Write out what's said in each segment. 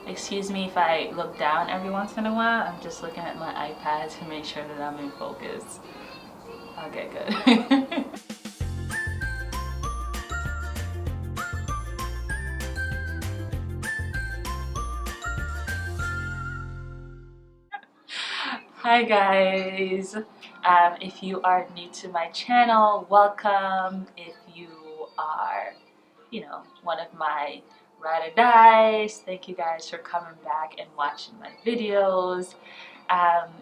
Excuse me if I look down every once in a while. I'm just looking at my iPad to make sure that I'm in focus. Okay, good. Hi guys. If you are new to my channel, welcome. If you are, one of my ride or dies, thank you guys for coming back and watching my videos.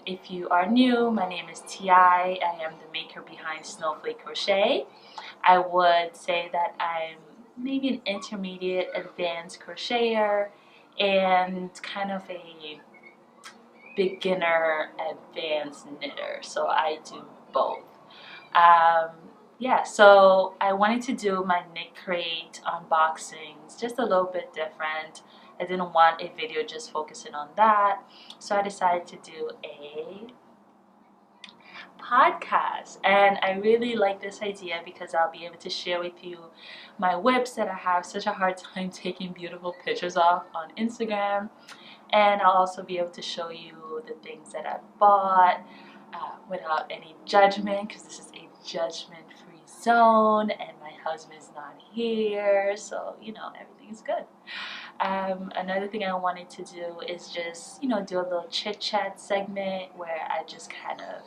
If you are new, my name is T.I. I am the maker behind Snowflake Crochet. I would say that I'm maybe an intermediate advanced crocheter and kind of a beginner advanced knitter, so I do both. um, yeah, so I wanted to do my Knitcrate unboxings just a little bit different. I didn't want a video just focusing on that, so I decided to do a podcast. And I really like this idea because I'll be able to share with you my whips that I have such a hard time taking beautiful pictures of on Instagram. And I'll also be able to show you the things that I bought without any judgment, because this is a judgment-free zone and my husband's not here, so everything's good. Another thing I wanted to do is just do a little chit-chat segment where I just kind of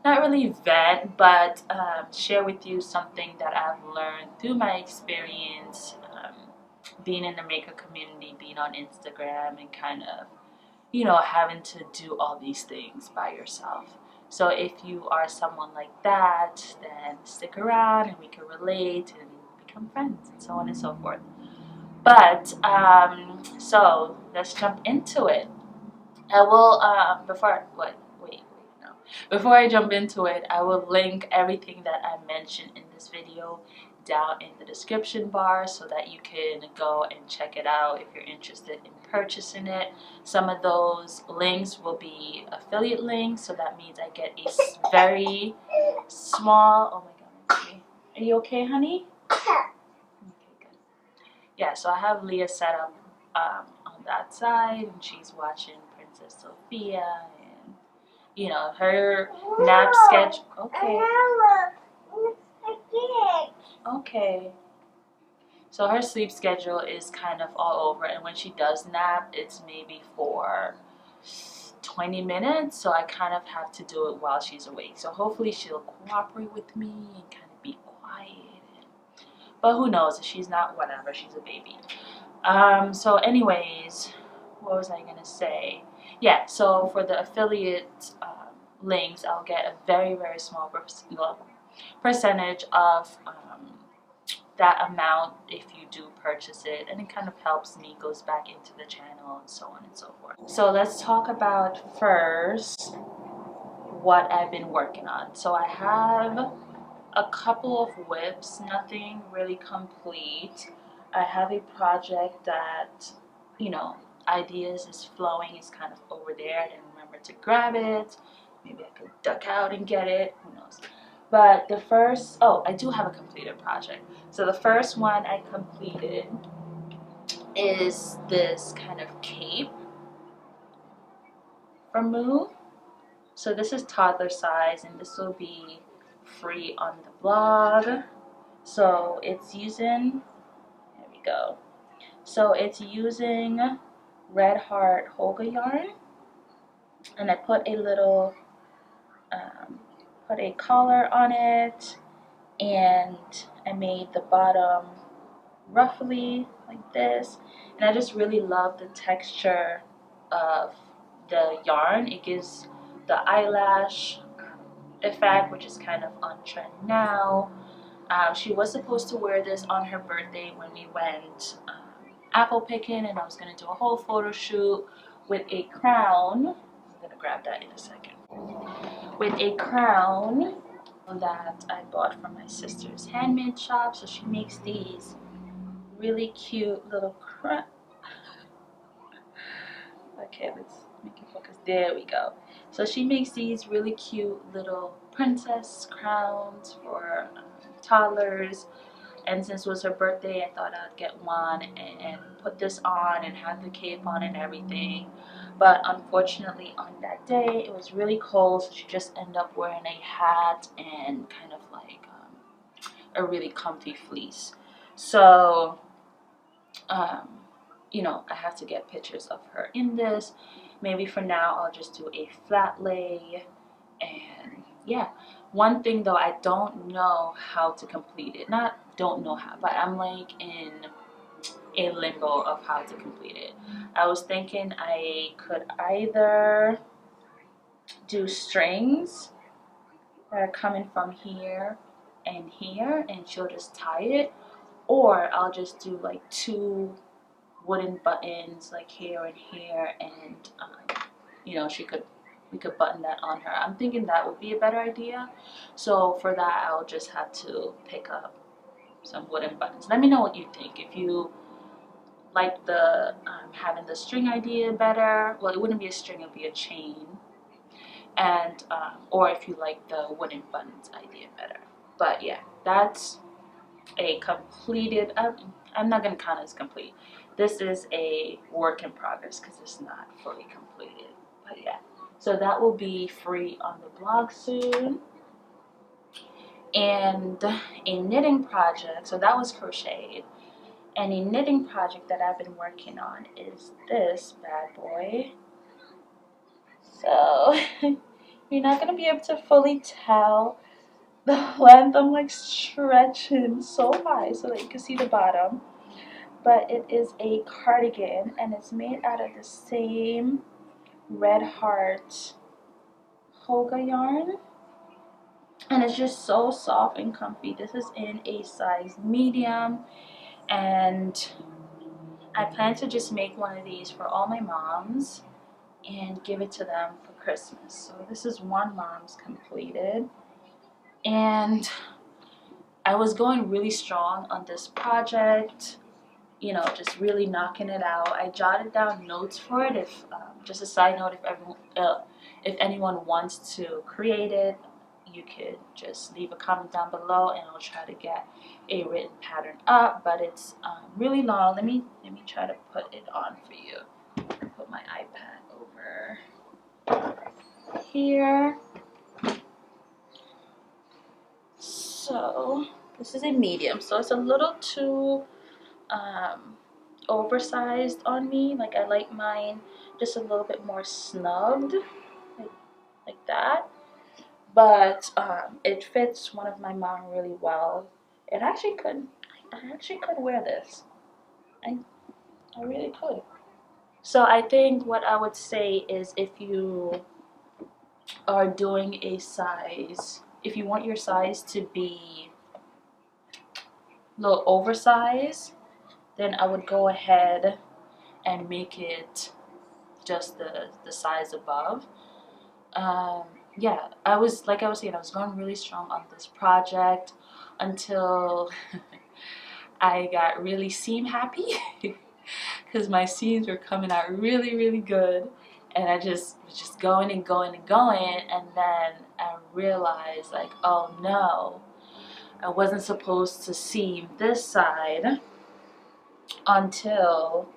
not really vent, but share with you something that I've learned through my experience being in the maker community, being on Instagram, and kind of, having to do all these things by yourself. So if you are someone like that, then stick around and we can relate and become friends and so on and so forth. But, so let's jump into it. I will, before I jump into it, I will link everything that I mentioned in this video down in the description bar so that you can go and check it out if you're interested in purchasing it. Some of those links will be affiliate links, so that means I get a very small, oh my god, are you okay, honey? Okay, good. Yeah, so I have Leah set up on that side, and she's watching Princess Sophia, and her nap schedule. Okay. Okay. So her sleep schedule is kind of all over, and when she does nap, it's maybe for 20 minutes, so I kind of have to do it while she's awake. So hopefully she'll cooperate with me and kind of be quiet. But who knows, if she's not, whatever, she's a baby. So anyways, what was I gonna say? Yeah, so for the affiliate links, I'll get a very, very small percentage of that amount if you do purchase it, and it kind of helps me, goes back into the channel and so on and so forth. So let's talk about first what I've been working on. So I have a couple of whips, nothing really complete. I have a project that, ideas is flowing, is kind of over there. I didn't remember to grab it. Maybe I could duck out and get it, who knows. But the first, I do have a completed project. So the first one I completed is this kind of cape from Moo. So this is toddler size, and this will be free on the blog. So it's using, there we go. So it's using Red Heart Hoga yarn, and I put a little, put a collar on it, and I made the bottom roughly like this, and I just really love the texture of the yarn. It gives the eyelash effect, which is kind of on trend now. She was supposed to wear this on her birthday when we went apple picking, and I was going to do a whole photo shoot with a crown. I'm going to grab that in a second. With a crown that I bought from my sister's handmade shop. So she makes these really cute little okay, let's make it focus. There we go. So she makes these really cute little princess crowns for toddlers, and since it was her birthday, I thought I'd get one and put this on and have the cape on and everything. But unfortunately on that day it was really cold, so she just ended up wearing a hat and kind of like a really comfy fleece. So you know, I have to get pictures of her in this. Maybe for now I'll just do a flat lay. And yeah, one thing though, I don't know how to complete it. Not don't know how, but I'm like in a limbo of how to complete it. I was thinking I could either do strings that are coming from here and here, and she'll just tie it, or I'll just do like 2 wooden buttons like here and here, and you know, we could button that on her. I'm thinking that would be a better idea. So for that, I'll just have to pick up some wooden buttons. Let me know what you think. If you like the having the string idea better, well, it wouldn't be a string, it'd be a chain, and or if you like the wooden buttons idea better. But yeah, that's a completed. I'm not gonna count it as complete. This is a work in progress because it's not fully completed. But yeah, so that will be free on the blog soon. And a knitting project, so that was crocheted. And a knitting project that I've been working on is this bad boy. So you're not gonna be able to fully tell the length. I'm like stretching so high so that you can see the bottom. But it is a cardigan, and it's made out of the same Red Heart Hoga yarn, and it's just so soft and comfy. This is in a size medium, and I plan to just make one of these for all my moms and give it to them for Christmas. So this is one mom's completed, and I was going really strong on this project, you know, just really knocking it out. I jotted down notes for it. If just a side note, if anyone wants to create it, you could just leave a comment down below, and I'll try to get a written pattern up. But it's really long. Let me try to put it on for you. Put my iPad over here. So this is a medium, so it's a little too oversized on me. Like I like mine just a little bit more snugged, like that. But it fits one of my mom really well. I actually could wear this. I really could. So I think what I would say is, if you are doing a size, if you want your size to be a little oversized, then I would go ahead and make it just the size above. Yeah, I was saying, I was going really strong on this project until I got really seam happy because my seams were coming out really good, and I just was just going and going and going, and then I realized, like, oh no, I wasn't supposed to seam this side until,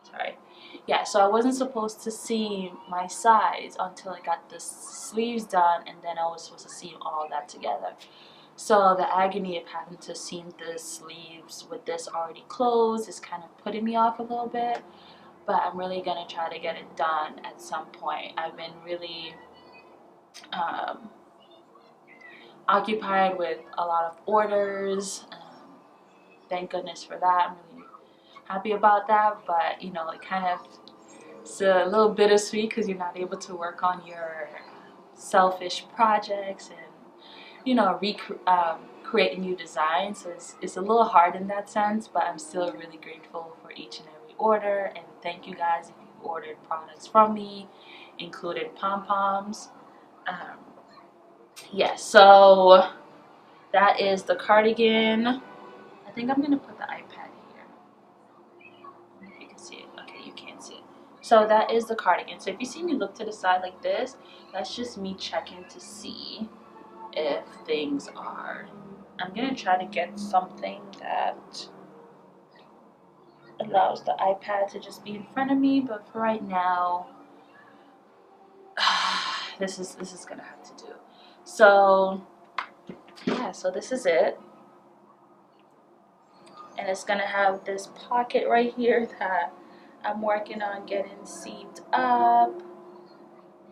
sorry, yeah, so I wasn't supposed to seam my sides until I got the sleeves done, and then I was supposed to seam all that together. So the agony of having to seam the sleeves with this already closed is kind of putting me off a little bit, but I'm really going to try to get it done at some point. I've been really occupied with a lot of orders. Thank goodness for that. I'm really happy about that, but you know, it kind of, it's a little bittersweet because you're not able to work on your selfish projects and, you know, create new designs. So it's a little hard in that sense, but I'm still really grateful for each and every order, and thank you guys if you ordered products from me, including pom-poms. Yeah, so that is the cardigan. I think I'm gonna put the iPad here. If you can see it. Okay, you can't see it. So that is the cardigan. So if you see me look to the side like this, that's just me checking to see if things are I'm gonna try to get something that allows the iPad to just be in front of me, but for right now, this is gonna have to do. So yeah, so this is it, and it's gonna have this pocket right here that I'm working on getting seamed up,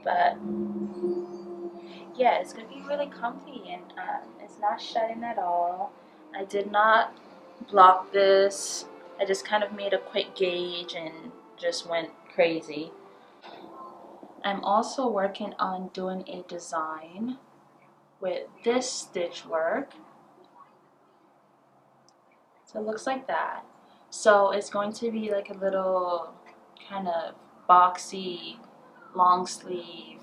but yeah, it's gonna be really comfy, and it's not shedding at all. I did not block this. I just kind of made a quick gauge and just went crazy. I'm also working on doing a design with this stitch work. So it looks like that. So it's going to be like a little kind of boxy long sleeve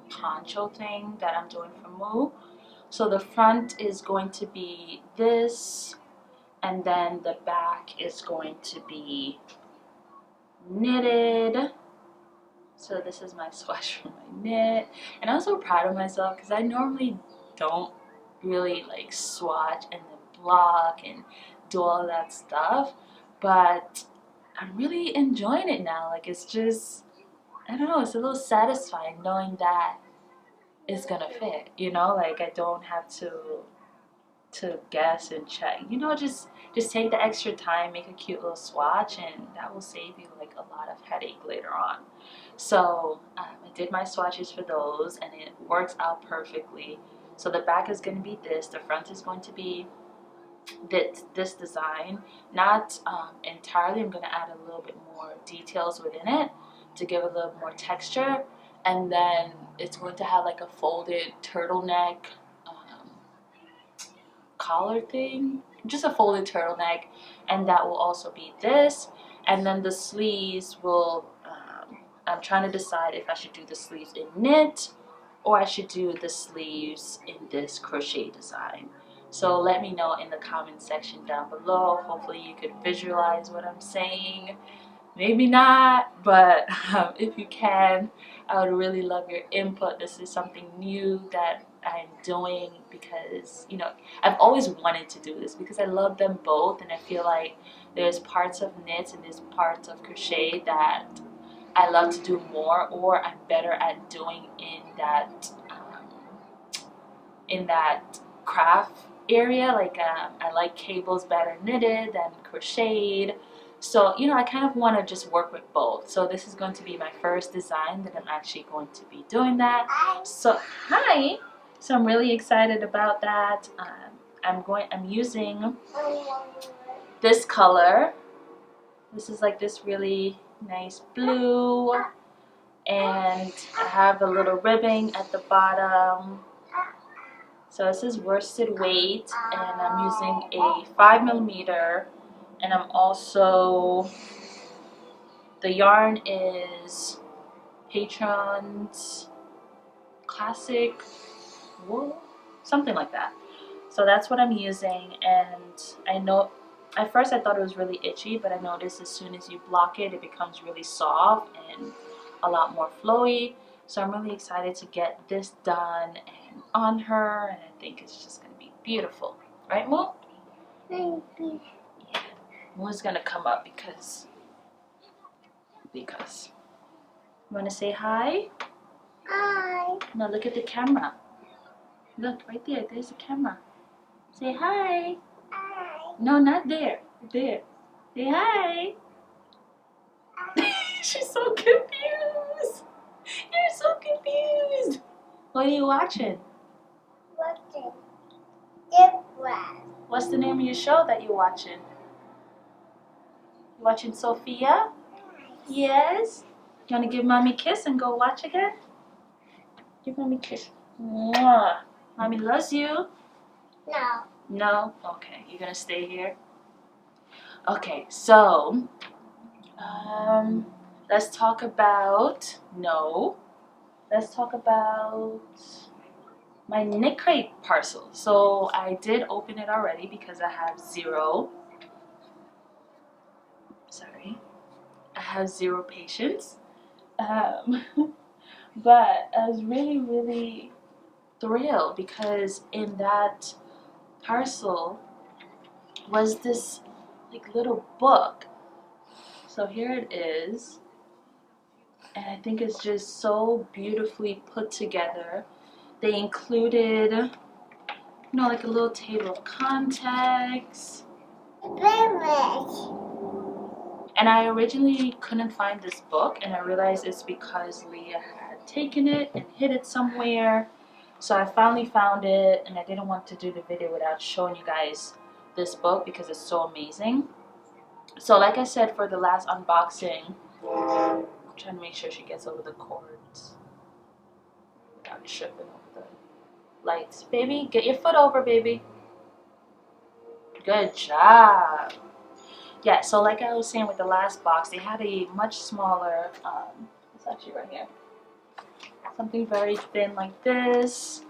poncho thing that I'm doing for Moo. So the front is going to be this, and then the back is going to be knitted. So this is my swatch for my knit, and I'm so proud of myself because I normally don't really like swatch and then block and do all that stuff, but I'm really enjoying it now. Like, it's just, I don't know, it's a little satisfying knowing that it's gonna fit, you know, like I don't have to guess and check, you know, just take the extra time, make a cute little swatch, and that will save you like a lot of headache later on. So I did my swatches for those, and it works out perfectly. So the back is going to be this, the front is going to be this design, not entirely. I'm going to add a little bit more details within it to give a little more texture, and then it's going to have like a folded turtleneck collar thing, just a folded turtleneck, and that will also be this. And then the sleeves will, I'm trying to decide if I should do the sleeves in knit or I should do the sleeves in this crochet design. So let me know in the comment section down below. Hopefully you could visualize what I'm saying. Maybe not, but if you can, I would really love your input. This is something new that I'm doing because, you know, I've always wanted to do this because I love them both, and I feel like there's parts of knits and there's parts of crochet that I love to do more, or I'm better at doing in that craft area. Like I like cables better knitted than crocheted. So, you know, I kind of want to just work with both. So this is going to be my first design that I'm actually going to be doing that. So, hi! So I'm really excited about that. I'm using this color. This is like this really nice blue. And I have a little ribbing at the bottom. So this is worsted weight, and I'm using a 5mm, and I'm also, the yarn is Patron's Classic Wool, something like that. So that's what I'm using, and I know at first I thought it was really itchy, but I noticed as soon as you block it, it becomes really soft and a lot more flowy. So I'm really excited to get this done and on her, and I think it's just going to be beautiful. Right, Moo? Maybe. Yeah. Moo's going to come up because. You want to say hi? Hi. No, look at the camera. Look, right there. There's the camera. Say hi. Hi. No, not there. There. Say hi. She's so confused. You're so confused. What are you watching? Watching different. What's the name of your show that you're watching? You watching Sophia? Yes. You want to give Mommy a kiss and go watch again? Give Mommy a kiss. Mwah. Mommy loves you. No. No? Okay. You're going to stay here? Okay. So, let's talk about, let's talk about my Knitcrate parcel. So I did open it already because I have zero patience. But I was really, really thrilled because in that parcel was this like little book. So here it is, and I think it's just so beautifully put together. They included, like a little table of contents. And I originally couldn't find this book, and I realized it's because Leah had taken it and hid it somewhere. So I finally found it, and I didn't want to do the video without showing you guys this book because it's so amazing. So like I said for the last unboxing, I'm trying to make sure she gets over the cords without tripping over the lights. Baby, get your foot over, baby. Good job. Yeah, so like I was saying with the last box, they had a much smaller, it's actually right here, something very thin like this,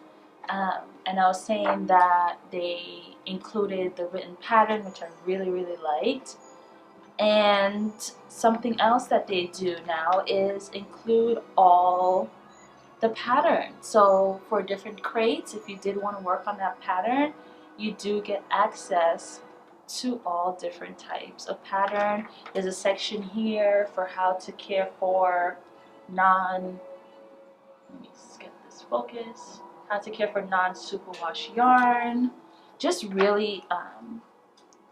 and I was saying that they included the written pattern, which I really, really liked, and something else that they do now is include all the pattern. So for different crates, if you did want to work on that pattern, you do get access to all different types of pattern. There's a section here for how to care for let me just get this focus, how to care for non-superwash yarn. Just really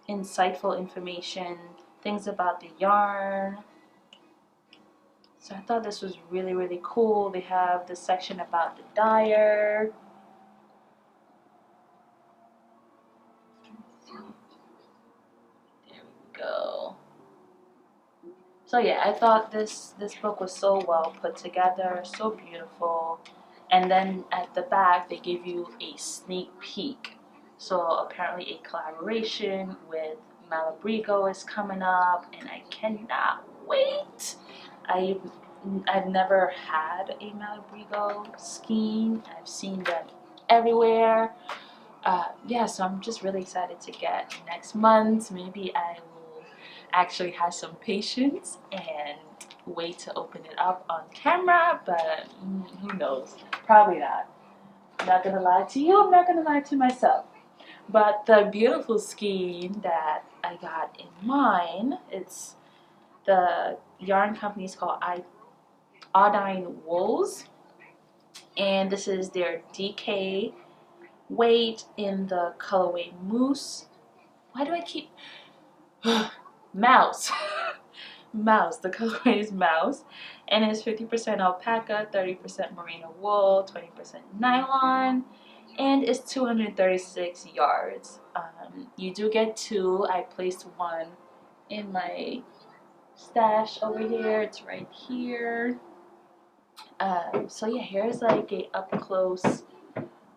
insightful information, things about the yarn. So I thought this was really, really cool. They have the section about the dyer. Go. So yeah, I thought this book was so well put together, so beautiful. And then at the back they give you a sneak peek. So apparently a collaboration with Malabrigo is coming up, and I cannot wait. I've never had a Malabrigo skein. I've seen them everywhere. Yeah, so I'm just really excited to get next month. Maybe I will actually have some patience and wait to open it up on camera, but who knows? Probably not. I'm not gonna lie to you, I'm not gonna lie to myself. But the beautiful skein that I got in mine, it's the yarn company is called Iodine Wools, and this is their DK weight in the colorway Moose. Why do I keep Mouse? Mouse. The colorway is Mouse, and it's 50% alpaca, 30% merino wool, 20% nylon, and it's 236 yards. You do get two. I placed one in my stash over here. It's right here. So yeah, here's like a up close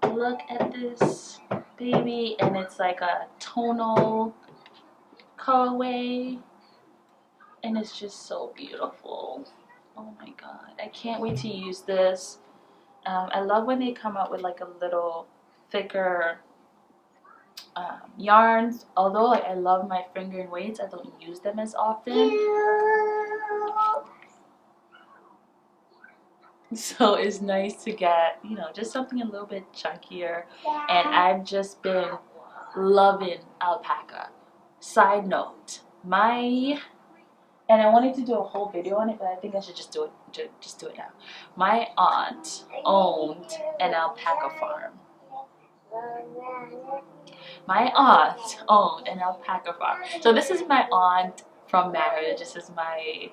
look at this baby, and it's like a tonal colorway, and it's just so beautiful. Oh my god, I can't wait to use this. I love when they come out with like a little thicker yarns. Although like, I love my finger and weights, I don't use them as often. So it's nice to get, just something a little bit chunkier. And I've just been loving alpaca. Side note, and I wanted to do a whole video on it, but I think I should just do it now. My aunt owned an alpaca farm. My aunt owned an alpaca farm. So this is my aunt from marriage. This is my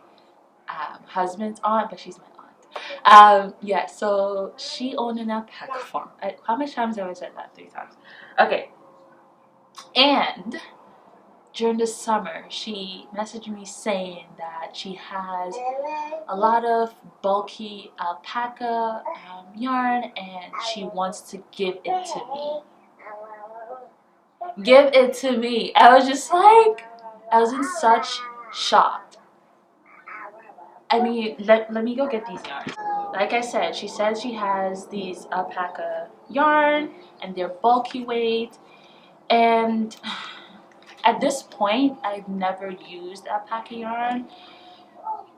husband's aunt, but she's my aunt. Yeah, so she owned an alpaca farm. How many times have I said that? 3 times. Okay. And during the summer, she messaged me saying that she has a lot of bulky alpaca yarn, and she wants to give it to me. Give it to me. I was just like, I was in such shock. I mean, let me go get these yarns. Like I said, she says she has these alpaca yarn, and they're bulky weight, and at this point, I've never used alpaca yarn.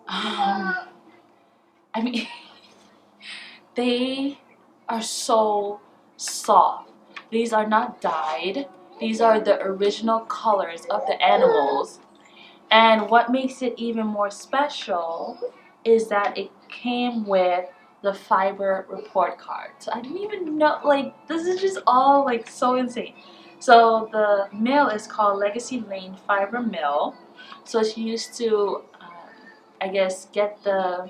I mean, they are so soft. These are not dyed. These are the original colors of the animals. And what makes it even more special is that it came with the fiber report card. So I didn't even know, like, this is just all like so insane. So the mill is called Legacy Lane Fiber Mill. So she used to, I guess, get the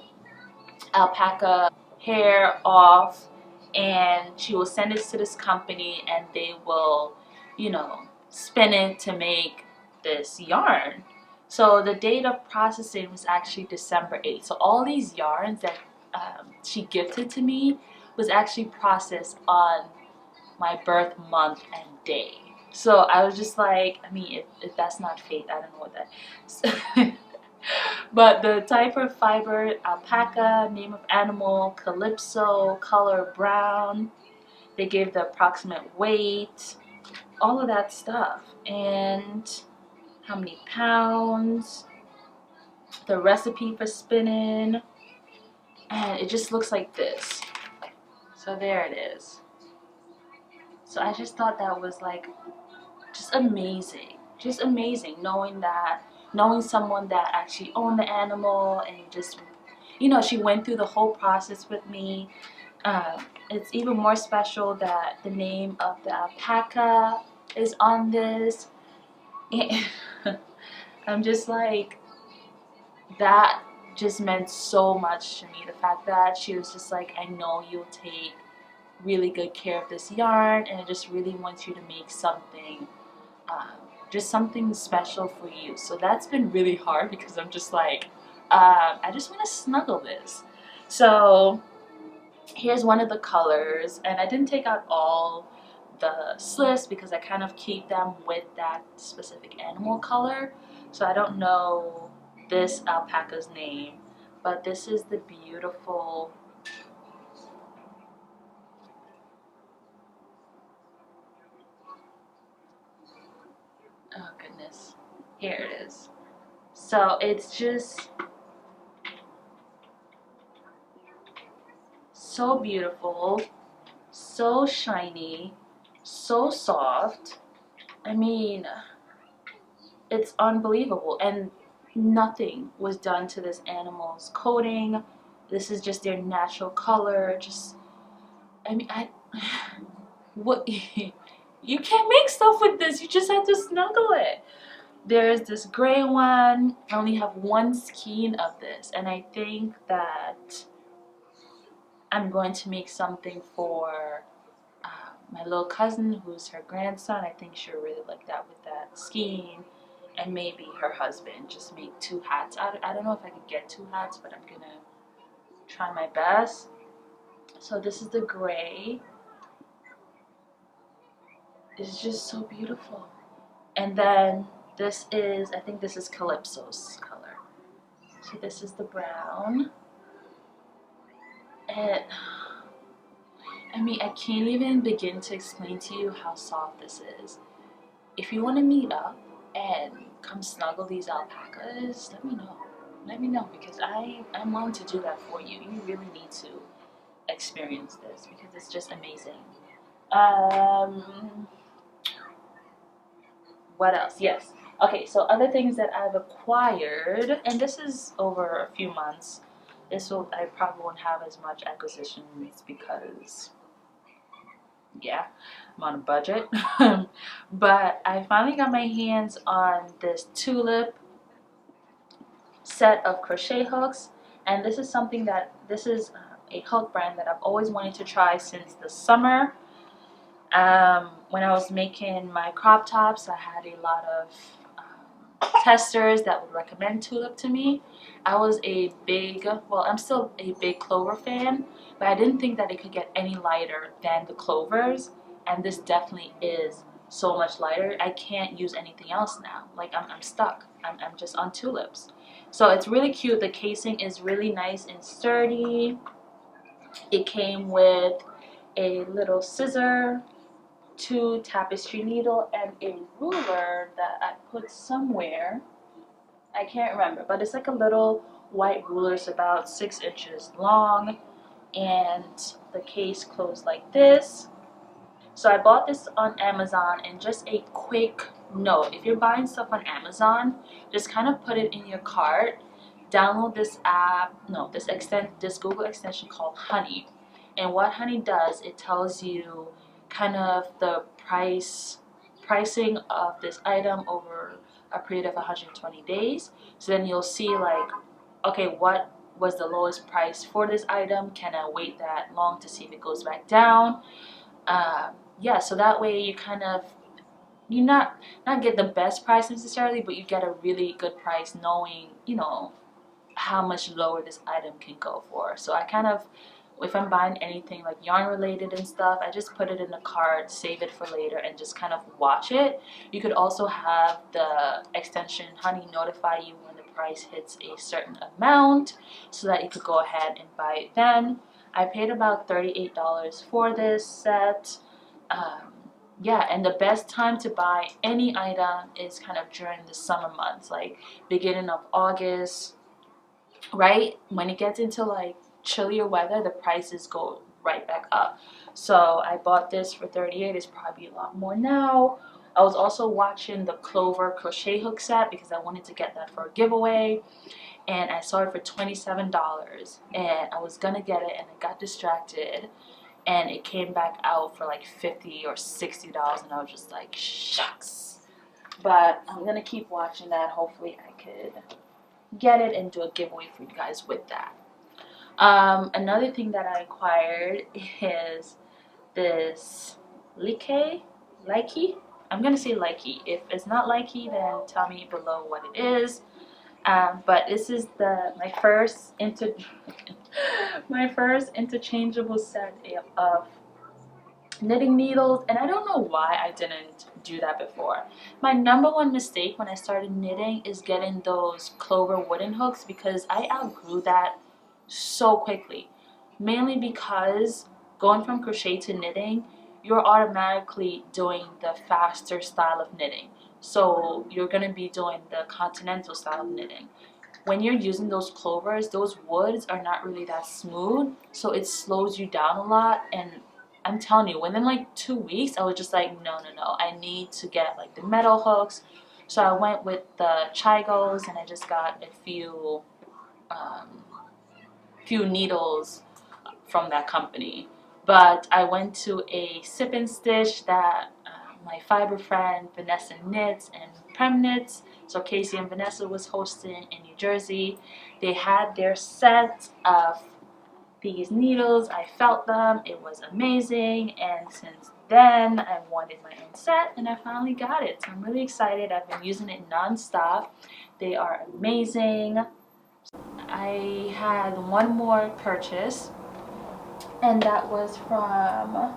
alpaca hair off, and she will send it to this company and they will, spin it to make this yarn. So the date of processing was actually December 8th. So all these yarns that she gifted to me was actually processed on my birth month and day. So I was just like, I mean, if that's not fate, I don't know what that is. But the type of fiber, alpaca, name of animal, calypso, color brown. They gave the approximate weight, all of that stuff. And how many pounds, the recipe for spinning, and it just looks like this. So there it is. So I just thought that was like just amazing knowing someone that actually owned the animal, and just, she went through the whole process with me. It's even more special that the name of the alpaca is on this. I'm just like, that just meant so much to me. The fact that she was just like, I know you'll take really good care of this yarn, and I just really want you to make something, just something special for you. So that's been really hard, because I'm just like, I just want to snuggle this. So here's one of the colors, and I didn't take out all the slips because I kind of keep them with that specific animal color. So I don't know this alpaca's name, but this is the beautiful, oh goodness, here it is. So it's just so beautiful, so shiny, so soft. I mean, it's unbelievable, and nothing was done to this animal's coating. This is just their natural color. Just, I mean, what, you can't make stuff with this. You just have to snuggle it. There's this gray one. I only have one skein of this, and I think that I'm going to make something for my little cousin, who's her grandson. I think she'll really like that with that skein. And maybe her husband, just make 2 hats. I don't know if I could get 2 hats, but I'm gonna try my best. So this is the gray. It's just so beautiful. And then this is, I think this is Calypso's color. So this is the brown. And I mean, I can't even begin to explain to you how soft this is. If you want to meet up and come snuggle these alpacas, let me know. Let me know, because I'm willing to do that for you. You really need to experience this, because it's just amazing. What else? Yes. Okay, so other things that I've acquired, and this is over a few months. I probably won't have as much acquisitions because, yeah, I'm on a budget. But I finally got my hands on this tulip set of crochet hooks, and this is a hook brand that I've always wanted to try since the summer. When I was making my crop tops, I had a lot of testers that would recommend tulip to me. I'm still a big clover fan, but I didn't think that it could get any lighter than the clovers, and this definitely is so much lighter. I can't use anything else now. Like, I'm stuck. I'm just on tulips. So it's really cute. The casing is really nice and sturdy. It came with a little scissor, 2 tapestry needle, and a ruler that I put somewhere. I can't remember, but it's like a little white ruler. It's about 6 inches long, and the case closed like this. So I bought this on Amazon, and just a quick note, if you're buying stuff on Amazon, just kind of put it in your cart, download this app, no, this Google extension called Honey. And what Honey does, it tells you kind of the pricing of this item over a period of 120 days. So then you'll see like, okay, what was the lowest price for this item? Can I wait that long to see if it goes back down? Yeah, so that way you kind of, you not get the best price necessarily, but you get a really good price knowing, you know, how much lower this item can go for. So I kind of, if I'm buying anything like yarn related and stuff, I just put it in the cart, save it for later, and just kind of watch it. You could also have the extension Honey notify you when the price hits a certain amount so that you could go ahead and buy it then. I paid about $38 for this set. Yeah, and the best time to buy any item is kind of during the summer months, like beginning of August, right? When it gets into like chillier weather, the prices go right back up. So I bought this for $38. It's probably a lot more now. I was also watching the Clover crochet hook set because I wanted to get that for a giveaway, and I saw it for $27, and I was gonna get it, and I got distracted, and it came back out for like $50 or $60, and I was just like, shucks. But I'm gonna keep watching that. Hopefully I could get it and do a giveaway for you guys with that. Another thing that I acquired is this likey. I'm gonna say likey. If it's not likey, then tell me below what it is. But this is my first interchangeable set of knitting needles, and I don't know why I didn't do that before. My number one mistake when I started knitting is getting those Clover wooden hooks, because I outgrew that so quickly, mainly because going from crochet to knitting, you're automatically doing the faster style of knitting. So you're going to be doing the continental style of knitting. When you're using those clovers, those woods are not really that smooth, so it slows you down a lot. And I'm telling you, within like 2 weeks, I was just like, no, I need to get like the metal hooks. So I went with the Chigos, and I just got a few needles from that company. But I went to a sip and stitch that my fiber friend Vanessa knits and Prem knits. So Casey and Vanessa was hosting in New Jersey. They had their set of these needles. I felt them. It was amazing. And since then, I wanted my own set, and I finally got it. So I'm really excited. I've been using it non-stop. They are amazing. I had one more purchase, and that was from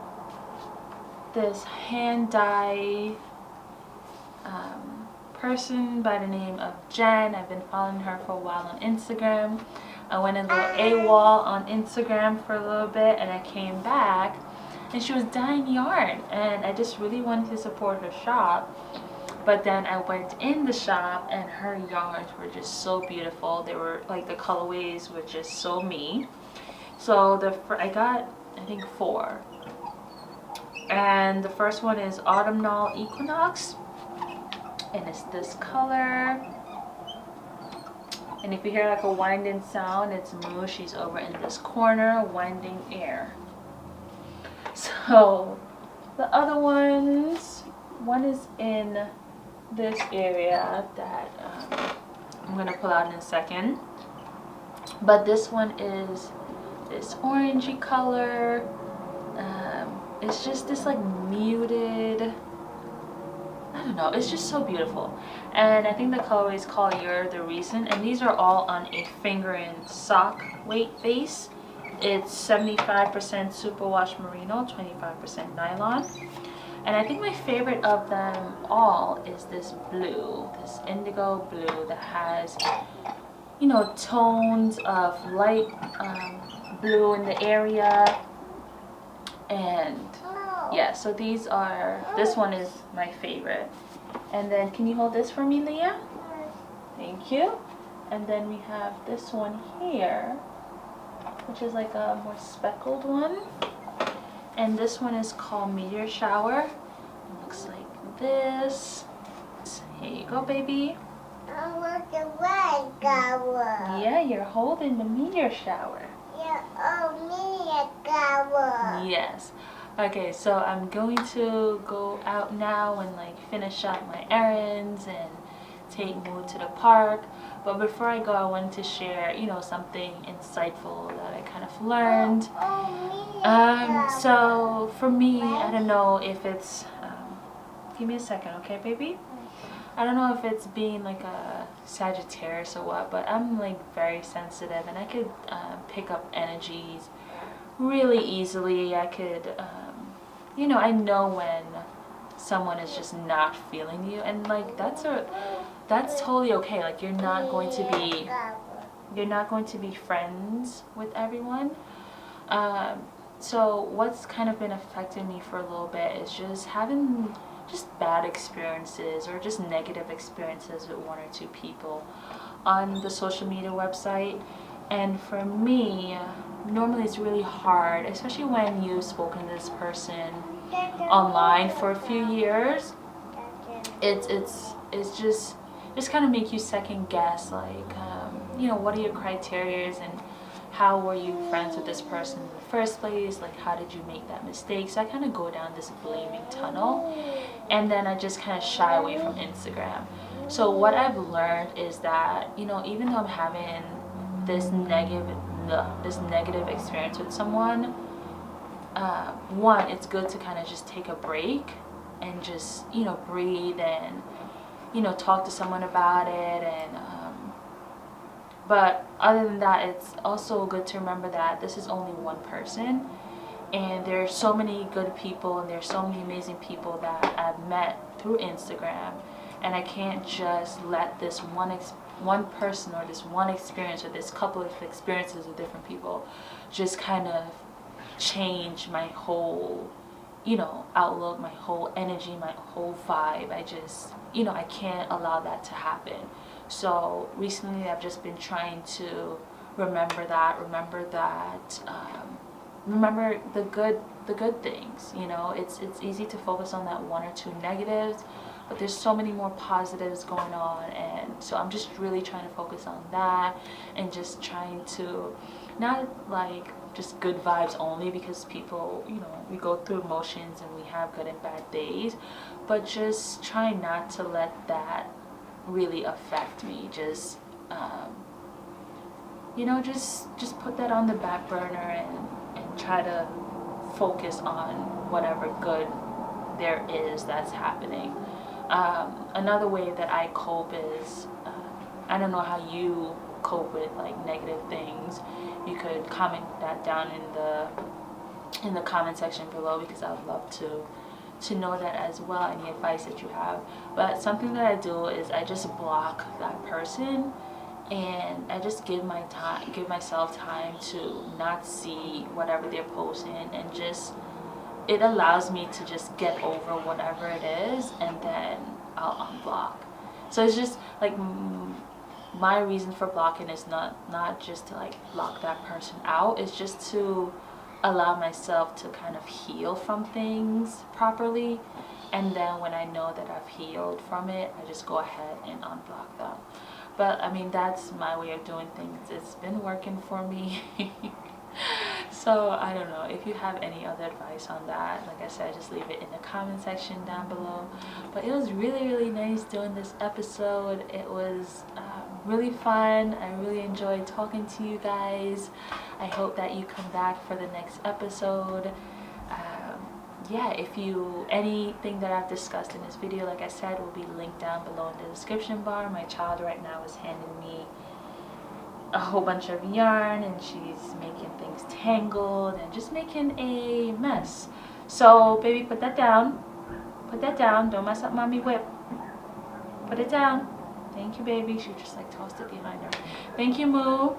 this hand dye person by the name of Jen. I've been following her for a while on Instagram. I went a little AWOL on Instagram for a little bit, and I came back, and she was dyeing yarn, and I just really wanted to support her shop. But then I went in the shop, and her yarns were just so beautiful. They were like, the colorways were just so me. So I got, I think, 4. And the first one is Autumnal Equinox, and it's this color. And if you hear like a winding sound, it's Moo. She's over in this corner winding air. So the other ones, one is in this area that I'm going to pull out in a second. But this one is this orangey color. It's just this like muted, I don't know, it's just so beautiful. And I think the colorway is called You're the Reason, and these are all on a finger and sock weight base. It's 75% superwash merino, 25% nylon. And I think my favorite of them all is this blue, this indigo blue that has, you know, tones of light blue in the area. And yeah, so this one is my favorite. And then can you hold this for me, Leah? Thank you. And then we have this one here, which is like a more speckled one. And this one is called Meteor Shower. It looks like this. Here you go, baby. I want the red shower. Yeah, you're holding the meteor shower. Yeah, me a shower. Yes. Okay, so I'm going to go out now and like finish up my errands and take Moo to the park. But before I go, I wanted to share, something insightful that I kind of learned. Me a shower. So for me, I don't know if it's, give me a second, okay, baby? I don't know if it's being like a Sagittarius or what, but I'm like very sensitive and I could pick up energies really easily. I could, I know when someone is just not feeling you, and like that's totally okay. Like you're not going to be friends with everyone. So what's kind of been affecting me for a little bit is just having bad experiences or just negative experiences with one or two people on the social media website. And for me, normally it's really hard, especially when you've spoken to this person online for a few years. It's just kind of make you second guess, like what are your criteria and how were you friends with this person in the first place? Like, how did you make that mistake? So I kind of go down this blaming tunnel, and then I just kind of shy away from Instagram. So what I've learned is that, even though I'm having this negative experience with someone, one, it's good to kind of just take a break and just, breathe and, talk to someone about it. And but other than that, it's also good to remember that this is only one person, and there are so many good people and there's so many amazing people that I've met through Instagram, and I can't just let this one person or this one experience or this couple of experiences with different people just kind of change my whole outlook, my whole energy, my whole vibe. I just I can't allow that to happen. So recently I've just been trying to remember the good things. It's easy to focus on that one or two negatives, but there's so many more positives going on, and so I'm just really trying to focus on that and just trying to not like just good vibes only, because people, we go through emotions and we have good and bad days, but just try not to let that really affect me. Just just put that on the back burner and try to focus on whatever good there is that's happening. Another way that I cope is, I don't know how you cope with like negative things. You could comment that down in the comment section below, because I would love to know that as well, any advice that you have. But something that I do is I just block that person, and I just give myself time to not see whatever they're posting, and just it allows me to just get over whatever it is, and then I'll unblock. So it's just like my reason for blocking is not just to like block that person out. It's just to allow myself to kind of heal from things properly, and then when I know that I've healed from it, I just go ahead and unblock them. But I mean, that's my way of doing things. It's been working for me. So I don't know if you have any other advice on that. Like I said, just leave it in the comment section down below. But it was really nice doing this episode. It was really fun. I really enjoyed talking to you guys. I hope that you come back for the next episode. Yeah, if anything that I've discussed in this video, like I said, will be linked down below in the description bar. My child right now is handing me a whole bunch of yarn, and she's making things tangled and just making a mess. So baby, put that down. Don't mess up mommy whip. Put it down. Thank you, baby. She just like tossed it behind her. Thank you, Moo.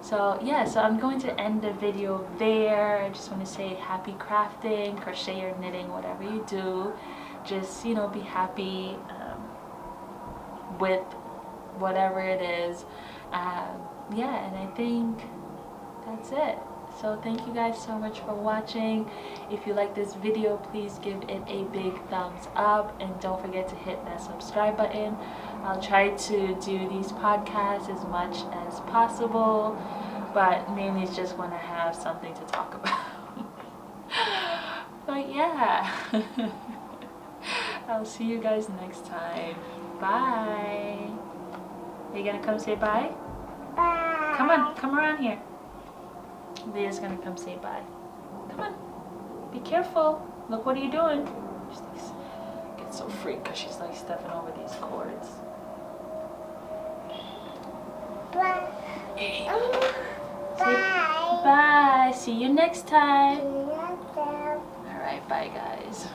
So yeah, so I'm going to end the video there. I just want to say happy crafting, crochet or knitting, whatever you do. Just be happy with whatever it is. Yeah, and I think that's it. So thank you guys so much for watching. If you like this video, please give it a big thumbs up and don't forget to hit that subscribe button. I'll try to do these podcasts as much as possible, but mainly just want to have something to talk about. But yeah, I'll see you guys next time. Bye. Are you gonna come say bye? Bye. Come on, come around here. Leah's gonna come say bye. Come on. Be careful. Look, what are you doing? She's like, gets so freaked because she's like stepping over these cords. Bye. Say Bye. bye. See you next time. See you next time. Alright, bye guys.